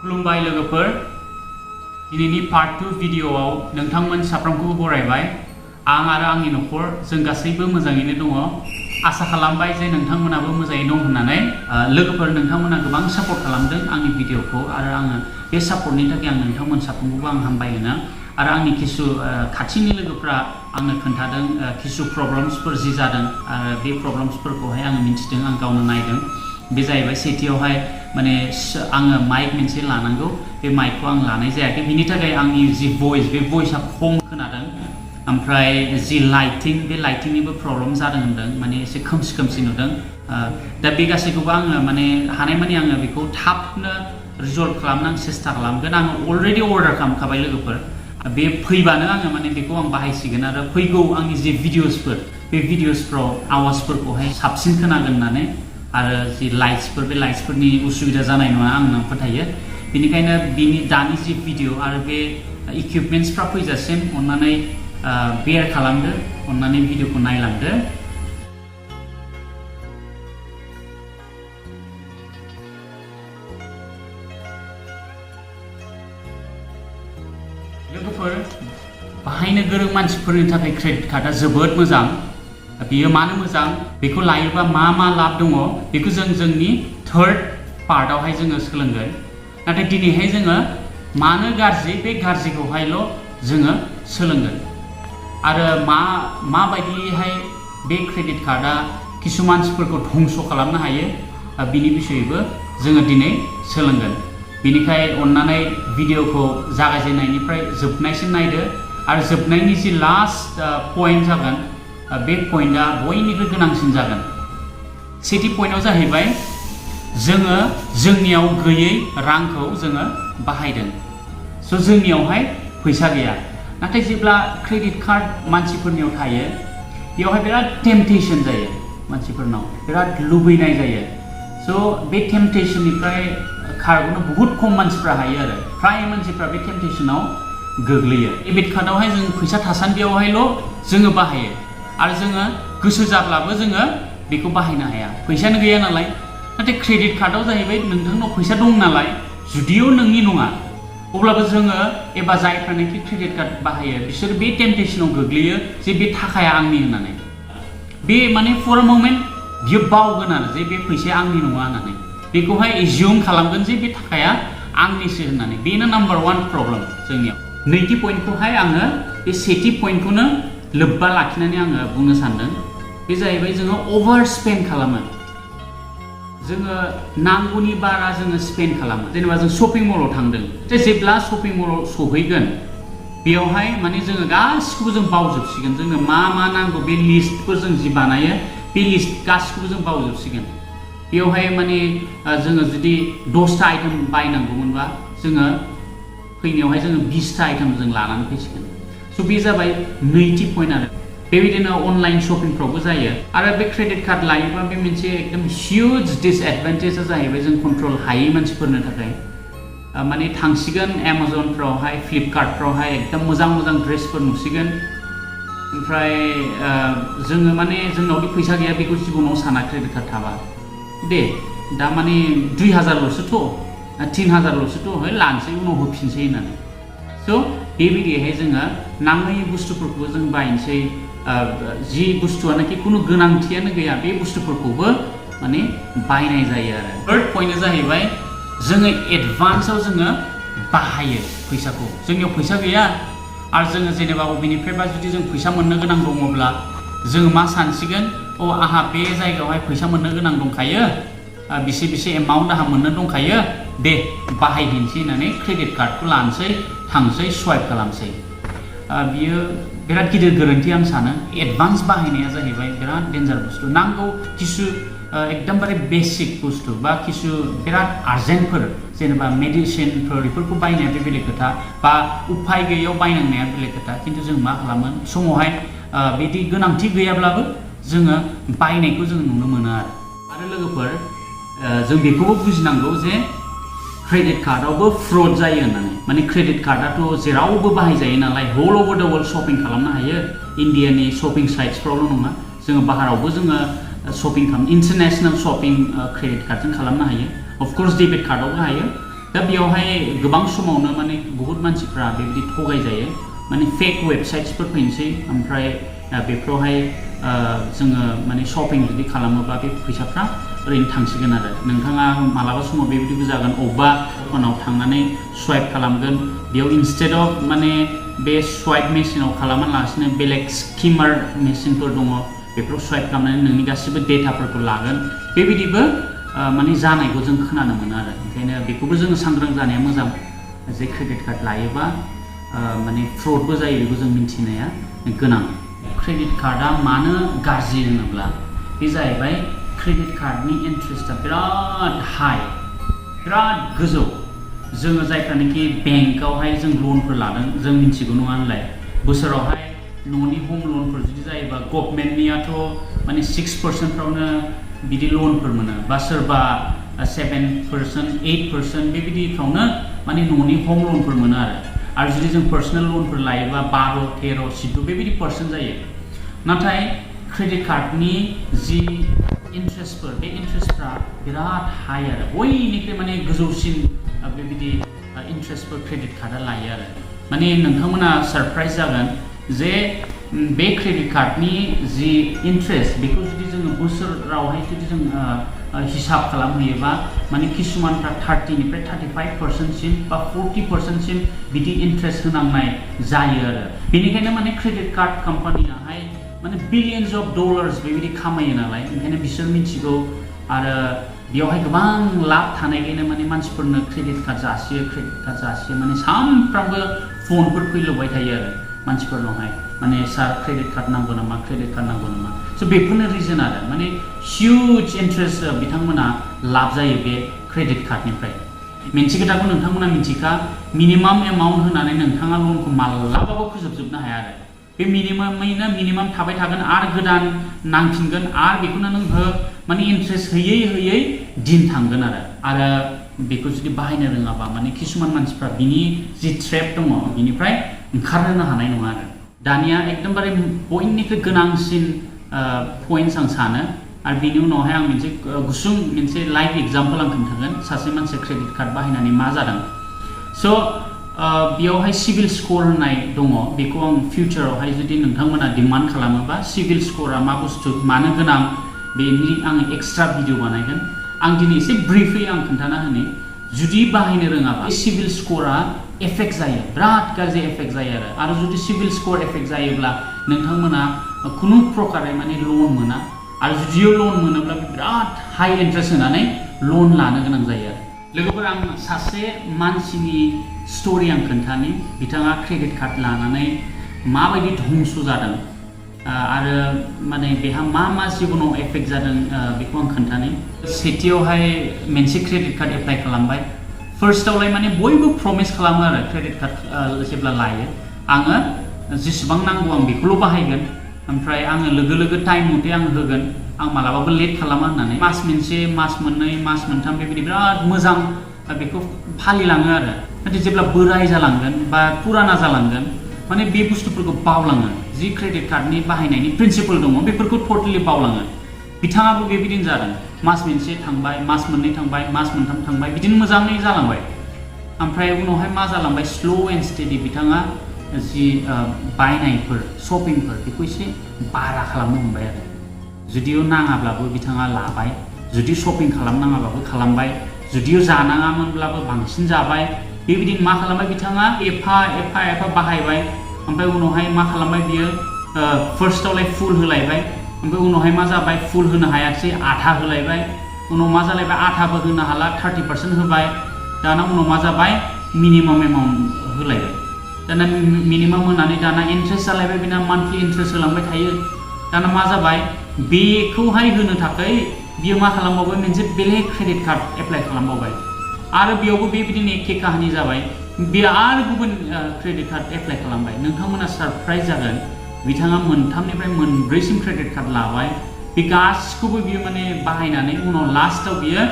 खुलुमबाय लोगोफोर दिनैनि पार्ट 2 भिडिअआव नोंथांमोन साफ्रोमखौबो बरायबाय आं आरो आंनि नखर जों गासैबो मोजाङैनो दङ आसा खालामबाय जे नोंथांमोनाबो मोजाङै दं होननानै लोगोफोर नोंथांमोना गोबां सापर्ट खालामदों आंनि भिडिअखौ आरो आङो बे सापर्टनि थाखाय आं नोंथांमोन साफ्रोमखौबो आं हामबाय होनो आरो आंनि किसु खाथिनि लोगोफ्रा आंनो खोन्थादों किसु प्रब्लेम्सफोर जि जादों आरो बे प्रब्लेम्सफोरखौहाय आं मिथिदों आं गावनो नायदों बे जाहैबाय सेथियावहाय माने आङो माइक मोनसे लानांगौ बे माइकखौ आं लानाय जायाखै बिनि थाखाय आंनि जि भइस बे भइसआ खम खोनादों ओमफ्राय जि लाइटिं बे लाइटिंनिबो प्रब्लेम जादों होनदों माने एसे खोमसि नुदों दा बे गासैखौबो आङो माने हानायमानि आङो बेखौ थाबनो रिजल्भ खालामनो आं सेस्था खालामगोन आङो अलरेडि अर्डार खालामखाबाय लोगोफोर बे फैबानो आङो माने बेखौ आं बाहायसिगोन आरो फैगौ आंनि जे भिडिअसफोर बे भिडिअसफ्राव आवाजफोरखौहाय साबसिन खोनागोन होननानै आरो जि लाइट्सफोर बे लाइट्सफोरनि उसुबिदा जानाय नङा आं फोथायो बेनिखायनो बिनि दानि जि भिडिअ आरो बे इक्विपमेन्ट्सफ्रा फैजासिम अन्नानै बेयार खालामदो अन्नानै भिडिअखौ नायलांदो लोगोफोर बाहायनो गोरों मानसिफोरनि थाखाय क्रेडिट कार्डआ जोबोद मोजां बियो मानो मोजां बेखौ लायोबा मा लाब दङ बेखौ जोंनि थर्ड पार्टआवहाय जोङो सोलोंगोन नाथाय दिनैहाय जोङो मानो गाज्रि बे गाज्रिखौहायल' जोङो सोलोंगोन आरो माबायदिहाय बे क्रेडिट कार्डआ किसु मानसिफोरखौ धंस खालामनो हायो बिनि बिषयैबो जोङो दिनै सोलोंगोन बिनिखाय अन्नानै भिडिअखौ जागायजेननायनिफ्राय जोबनायसिम नायदो आरो जोबनायनि जि लास्ट पइन्ट जागोन बे पइन्टआ बयनिख्रुइ गोनांसिन जागोन सेथि पइन्टआव जाहैबाय जोङो जोंनियाव गैयै रांखौ जोङो बाहायदों स' जोंनियावहाय फैसा गैया नाथाय जेब्ला क्रेडिट कार्ड मानसिफोरनियाव थायो बेयावहाय बिराद टेम्पटेसन जायो मानसिफोरनाव बिराद लुबैनाय जायो स' बे टेम्पटेसननिफ्राय खारग'नो बहुद खम मानसिफ्रा हायो आरो फ्राय मानसिफ्रा बे टेम्पटेसनाव गोग्लैयो डेबिट कार्डआवहाय जों फैसा थासान्दियावहायल' जोङो बाहायो आरो जोङो गोसो जाब्लाबो जोङो बेखौ बाहायनो हाया फैसायानो गैया नालाय नाथाय क्रेडिट कार्डआव जाहैबाय नोंथांनाव फैसा दं नालाय जुदियो नोंनि नङा अब्लाबो जोङो एबा जायफ्रानोखि क्रेडिट कार्ड बाहायो बिसोर बे टेम्पटेसनाव गोग्लैयो जे बे थाखाया आंनि होननानै बे माने फर अ मोमेन्ट बियो बावगोन आरो जे बे फैसाया आंनि नङा होननानै बेखौहाय एजिउम खालामगोन जे बे थाखाया आंनिसो होननानै बेनो नाम्बार 1 प्रब्लेम जोंनियाव नैथि पइन्टखौहाय आङो बे सेथि पइन्टखौनो लोब्बा लाखिनानै आङो बुंनो सानदों बे जाहैबाय जोङो अभार स्पेन्ड खालामो जोङो नांगौनि बारा जोङो स्पेन्ड खालामो जेनेबा जों शपिं मलाव थांदों जेब्ला शपिं मलाव सहैगोन बेयावहाय माने जोङो गासिखौबो जों बावजोबसिगोन जोङो मा नांगौ बे लिस्टफोर जों जि बानायो बे लिस्ट गासिखौबो जों बावजोबसिगोन बेयावहाय माने जोङो जुदि 10टा आइटेम बायनांगौमोनबा जोङो फैनायावहाय जोङो 20टा आइटेम जों लानानै फैसिगोन स' बे जाबाय नैथि पइन्ट आरो बेबायदिनो अनलाइन शपिंफ्रावबो जायो आरो बे क्रेडिट कार्ड लायोबा बे मोनसे एकदम हिउज डिसएडभान्टेजआ जाहैबाय जों कन्ट्रल हायै मानसिफोरनि थाखाय माने थांसिगोन एमाजनफ्रावहाय फ्लिपकार्टफ्रावहाय एकदम मोजां ड्रेसफोर नुसिगोन ओमफ्राय जोङो माने जोंनावदि फैसा गैया बेखौ जिबनाव साना क्रेडिट कार्ड थाबा दे दा माने 2000ल'सोथ' 3000ल'सोथ' है लानोसै उनाव होफिनसै होननानै स' बेबायदिहाय जोङो नाङै बुस्थुफोरखौबो जों बायनोसै जि बुस्थुआनोखि खुनु गोनांथियानो गैया बे बुस्थुफोरखौबो माने बायनाय जायो आरो थर्ड पइन्टआ जाहैबाय जोङो एडभान्सआव जोङो बाहायो फैसाखौ जोंनियाव फैसा गैया आरो जोङो जेनेबा बबेनिफ्रायबा जुदि जों फैसा मोननो गोनां दङब्ला जोङो मा सानसिगोन आहा बे जायगायावहाय फैसा मोननो गोनां दंखायो बेसे एमाउन्ट आहा मोननो दंखायो दे बाहायहैनोसै होननानै क्रेडिट कार्डखौ लानोसै थांसै स्वाइप खालामसै बियो बिराद गिदिर गोरोन्थि आं सानो एडभान्स बाहायनाया जाहैबाय बिराद डेन्जार बुस्थु नांगौ किसु एकदमबारे बेसिक बुस्थु बा किसु बिराद आर्जेन्टफोर जेनेबा मेडिसिनफोर बेफोरखौ बायनाया बे बेलेग खोथा बा उफाय गैयैयाव बायनांनाया बेलेग खोथा खिन्थु जों मा खालामो समावहाय बिदि गोनांथि गैयाब्लाबो जोङो बायनायखौ जों नुनो मोनो आरो लोगोफोर जों बेखौबो बुजिनांगौ जे क्रेडिट कार्डआवबो फ्रड जायो होननानै माने क्रेडिट कार्डआथ' जेरावबो बाहायजायो नालाय होल ओवर द वर्ल्ड शपिं खालामनो हायो इन्डियानि शपिं साइट्सफ्रावल' नङा जोङो बाहेरावबो जोङो शपिं खालाम इन्टारनेशनेल शपिं क्रेडिट कार्डजों खालामनो हायो अफकोर्स डेबिट कार्डआवबो हायो दा बेयावहाय गोबां समावनो माने बहुत मानसिफ्रा बेबायदि थगाय जायो माने फेक वेबसाइट्सफोर फैनोसै ओमफ्राय बेफोरावहाय जोङो माने शपिं जुदि खालामोबा बे फैसाफ्रा ओरैनो थांसिगोन आरो नोंथाङा मालाबा समाव बेबायदिबो जागोन अबेबा दखानाव थांनानै स्वाइप खालामगोन बेयाव इनस्टेड अफ माने बे स्वाइप मेसिनाव खालामालासिनो बेलेग स्किमार मेसिनफोर दङ बेफोराव स्वाइप खालामनानै नोंनि गासिबो डेटाफोरखौ लागोन बेबायदिबो माने जानायखौ जों खोनानो मोनो आरो ओंखायनो बेखौबो जोङो सांग्रां जानाया मोजां जे क्रेडिट कार्ड लायोबा माने फ्रडबो जायो बेखौ जों मिथिनाया गोनां क्रेडिट कार्डआ मानो गाज्रि होनोब्ला बे जाहैबाय क्रेडिट कार्डनि इन्ट्रेस्टआ बिराद हाई बिराद गोजौ जोङो जायफ्रानोखि बेंकआवहाय जों लनफोर लादों जों मिथिगौ नङा होनलाय बोसोरावहाय न'नि हम लनफोर जुदि जायोबा गभर्नमेन्टनियाथ' माने 6%फ्रावनो बिदि लनफोर मोनो बा सोरबा 7% 8% बेबायदिफ्रावनो माने न'नि हम लनफोर मोनो आरो जुदि जों पार्सनेल लनफोर लायोबा 12, 13, 14 बेबायदि पार्सेन्ट जायो नाथाय क्रेडिट कार्डनि जि इन्ट्रेस्टफोर बे इन्ट्रेस्टफ्रा बिराद हाई आरो बयनिख्रुइ माने गोजौसिन बेबायदि इन्ट्रेस्टफोर क्रेडिट कार्डआ लायो आरो माने नोंथांमोना सरप्राइज जागोन जे बे क्रेडिट कार्डनि जि इन्ट्रेस्ट बेखौ जुदि जोङो बोसोरावहाय जुदि जों हिसाब खालामहैयोबा माने किसुमानफ्रा 30निफ्राय 35%सिम बा 40%सिम बिदि इन्ट्रेस्ट होनांनाय जायो आरो बेनिखायनो माने क्रेडिट कार्ड कम्पानियाहाय माने बिलियन्स अफ डलार्स बेबायदि खामायो नालाय ओंखायनो बिसोर मिथिगौ आरो बेयावहाय गोबां लाब थानायखायनो माने मानसिफोरनो क्रेडिट कार्ड जासियो माने सानफ्रामबो फनफोर फैलुबाय थायो आरो मानसिफोरनावहाय माने सार क्रेडिट कार्ड नांगौ नामा स' बेफोरनो रिजन आरो माने हिउज इन्ट्रेस्ट बिथांमोना लाब जायो बे क्रेडिट कार्डनिफ्राय मोनसे खोथाखौ नोंथांमोना मिथिखा मिनिमाम एमाउन्ट होनानै नोंथाङा लनखौ मालाबाबो फोजोबजोबनो हाया आरो बे मिनिमाम थाबाय थागोन आरो गोदान नांफिनगोन आरो बेखौनो नों हो माने इन्ट्रेस्ट होयै दिन थांगोन आरो बेखौ जुदि बाहायनो रोङाबा माने किसुमान मानसिफ्रा बिनि जि ट्रेप दङ बिनिफ्राय ओंखारनो हानाय नङा आरो दानिया एकदमबारे बयनिख्रुइ गोनांसिन पइन्ट्स आं सानो आरो बिनि उनावहाय आं मोनसे लाइभ एग्जाम्पल आं खोन्थागोन सासे मानसिया क्रेडिट कार्ड बाहायनानै मा जादों स' बेयावहाय सिभिल स्कर होननाय दङ बेखौ आं फिउचारावहाय जुदि नोंथांमोना डिमान्ड खालामोबा सिभिल स्करा मा बुस्थु मानो गोनां बेनि आं एक्सट्रा भिडिअ बानायगोन आं दिनै एसे ब्रिफै आं खोन्थाना होनि जुदि बाहायनो रोङाबा सिभिल स्करा एफेक्ट जायो बिराद गाज्रि एफेक्ट जायो आरो जुदि सिभिल स्कर एफेक्ट जायोब्ला नोंथांमोना खुनु प्रकारै माने लन मोना आरो जुदियो लन मोनोब्ला बिराद हाई इन्ट्रेस्ट होनानै लन लानो गोनां जायो आरो लोगोफोर आं सासे मानसिनि स्ट'रि आं खोन्थानि बिथाङा क्रेडिट कार्ड लानानै माबायदि धंस जादों आरो माने बेहा मा जिबनाव एफेक्ट जादों बेखौ आं खोन्थानि सेथियावहाय मोनसे क्रेडिट कार्ड एप्लाइ खालामबाय फार्स्टआवलाय माने बयबो प्रमिस खालामो आरो क्रेडिट कार्ड जेब्ला लायो आङो जेसेबां नांगौ आं बेखौल' बाहायगोन ओमफ्राय आङो लोगो टाइम मथे आं होगोन आं मालाबाबो लेट खालामा होननानै मास मोनसे मास मोननै मास मोनथाम बेबायदि बिराद मोजां बेखौ फालिलाङो आरो नाथाय जेब्ला बोराय जालांगोन बा पुराना जालांगोन माने बे बुस्थुफोरखौ बावलाङो जि क्रेडिट कार्डनि बाहायनायनि प्रिन्सिपल दङ बेफोरखौ टटेलि बावलाङो बिथाङाबो बेबायदिनो जादों मास मोनसे थांबाय मास मोननै थांबाय मास मोनथाम थांबाय बिदिनो मोजाङै जालांबाय ओमफ्राय उनावहाय मा जालांबाय स्ल' एन्ड स्टेडि बिथाङा जि बायनायफोर शपिंफोर बेखौ एसे बारा खालामनो हमबाय आरो जुदियो नाङाब्लाबो बिथाङा लाबाय जुदि शपिं खालामनाङाब्लाबो खालामबाय जुदियो जानाङामोनब्लाबो बांसिन जाबाय बेबायदिनो मा खालामबाय बिथाङा एफा बाहायबाय ओमफ्राय उनावहाय मा खालामबाय बियो फार्स्टआवलाय फुल होलायबाय ओमफ्राय उनावहाय मा जाबाय फुल होनो हायासै आधा होलायबाय उनाव मा जालायबाय आधाबो होनो हाला 30% होबाय दाना उनाव मा जाबाय मिनिमाम एमाउन्ट होलायबाय दाना मिनिमाम होनानै दाना इन्ट्रेस्ट जालायबाय बिना मान्थलि इन्ट्रेस्ट होलांबाय थायो दाना मा जाबाय बेखौहाय होनो थाखाय बियो मा खालामबावबाय मोनसे बेलेग क्रेडिट कार्ड एप्लाइ खालामबावबाय आरो बेयावबो बेबायदिनो एखे काहानि जाबाय बियो आरो गुबुन क्रेडिट कार्ड एप्लाइ खालामबाय नोंथांमोना सरप्राइज जागोन बिथाङा मोनथामनिफ्राय मोनब्रैसिम क्रेडिट कार्ड लाबाय बे गासिखौबो बियो माने बाहायनानै उनाव लास्टआव बियो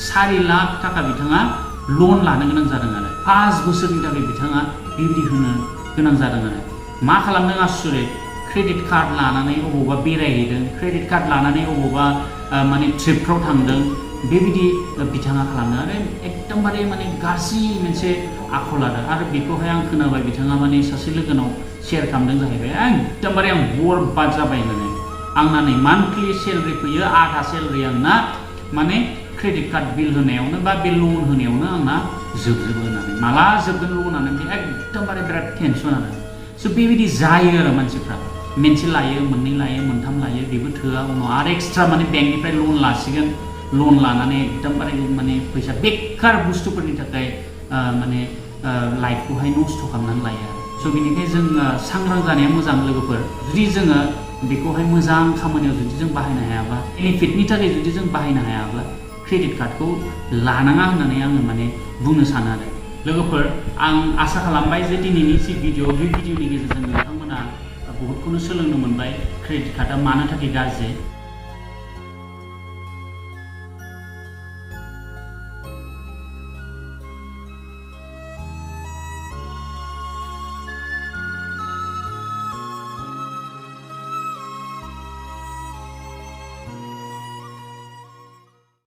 4 लाख थाखा बिथाङा लन लानो गोनां जादों आरो 5 बोसोरनि थाखाय बिथाङा बेबायदि होनो गोनां जादों आरो मा खालामदों आसुरित क्रेडिट कार्ड लानानै अबावबा बेरायहैदों क्रेडिट कार्ड लानानै अबावबा माने ट्रिपफ्राव थांदों बेबायदि बिथाङा खालामदों आरो एकदमबारे माने गाज्रि मोनसे आखल आरो बेखौहाय आं खोनाबाय बिथाङा माने सासे लोगोनाव शेयार खालामदों जाहैबाय एकदमबारे आं बरबाद जाबाय होननानै आंना नै मान्थलि सेलारि फैयो आधा सेलारि आंना माने क्रेडिट कार्ड बिल होनायावनो बा बे लन होनायावनो आंना जोबजोबो होननानै माला जोबगोन लनानो बे एकदमबारे बिराद टेनसन आरो स' बेबायदि जायो आरो मानसिफ्रा मोनसे लायो मोननै लायो मोनथाम लायो बेबो थोआ उनाव आरो एक्सट्रा माने बेंकनिफ्राय लन लासिगोन लन लानानै एकदमबारे माने फैसा बेकार बुस्थुफोरनि थाखाय माने लाइफखौहाय नस्थ' खालामनानै लायो आरो स' बेनिखायनो जों सांग्रां जानाया मोजां लोगोफोर जुदि जोङो बेखौहाय मोजां खामानियाव जुदि जों बाहायनो हायाब्ला बेनिफिटनि थाखाय जुदि जों बाहायनो हायाब्ला क्रेडिट कार्डखौ लानाङा होननानै आङो माने बुंनो सानो आरो लोगोफोर आं आसा खालामबाय जे दिनैनि जि भिडिअ बे भिडिअनि गेजेरजों नोंथांमोना बहुतखौनो सोलोंनो मोनबाय क्रेडिट कार्डआ मानो थाखाय गाज्रि